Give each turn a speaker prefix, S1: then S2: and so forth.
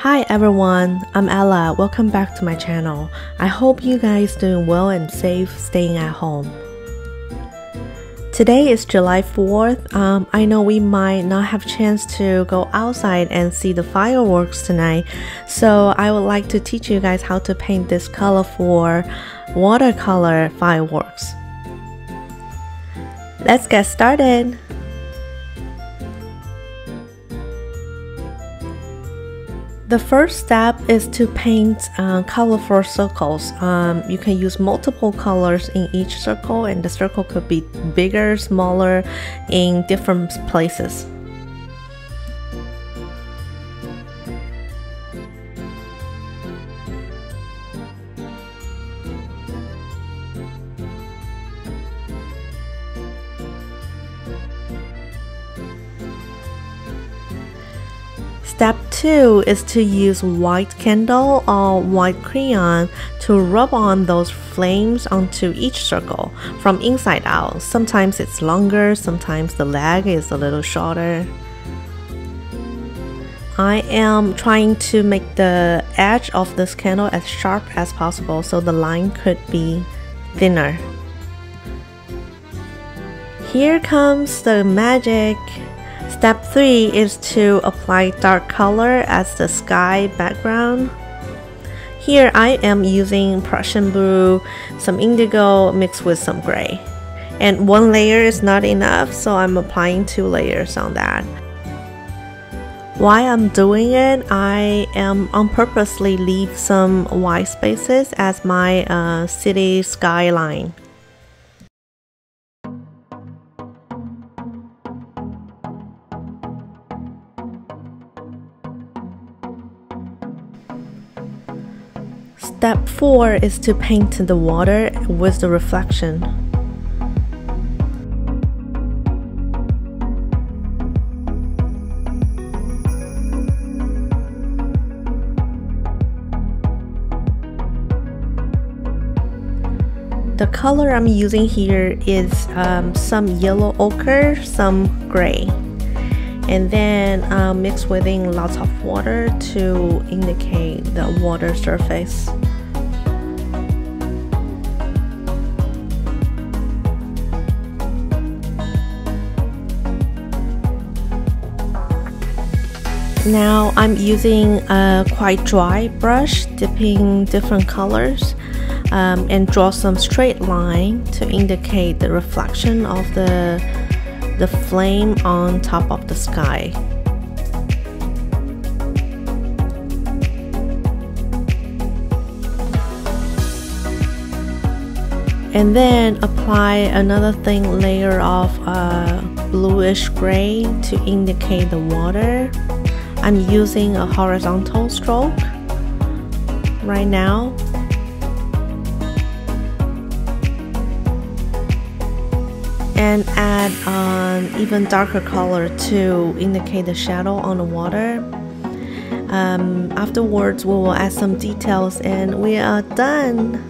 S1: Hi everyone, I'm Ella. Welcome back to my channel. I hope you guys doing well and safe staying at home. Today is July 4th. I know we might not have a chance to go outside and see the fireworks tonight, so I would like to teach you guys how to paint this colorful watercolor fireworks. Let's get started. The first step is to paint colorful circles. You can use multiple colors in each circle, and the circle could be bigger, smaller, in different places. Step 2 is to use white candle or white crayon to rub on those flames onto each circle from inside out. Sometimes it's longer, sometimes the leg is a little shorter. I am trying to make the edge of this candle as sharp as possible so the line could be thinner. Here comes the magic. Step 3 is to apply dark color as the sky background. Here I am using Prussian blue, some indigo mixed with some gray. And one layer is not enough, so I'm applying 2 layers on that. While I'm doing it, I am on purposely leave some white spaces as my city skyline. Step 4 is to paint the water with the reflection. The color I'm using here is some yellow ochre, some gray, and then mix within lots of water to indicate the water surface. Now I'm using a quite dry brush, dipping different colors, and draw some straight line to indicate the reflection of the flame on top of the sky. And then apply another thin layer of bluish gray to indicate the water. I'm using a horizontal stroke right now. And add an even darker color to indicate the shadow on the water. Afterwards, we will add some details and we are done.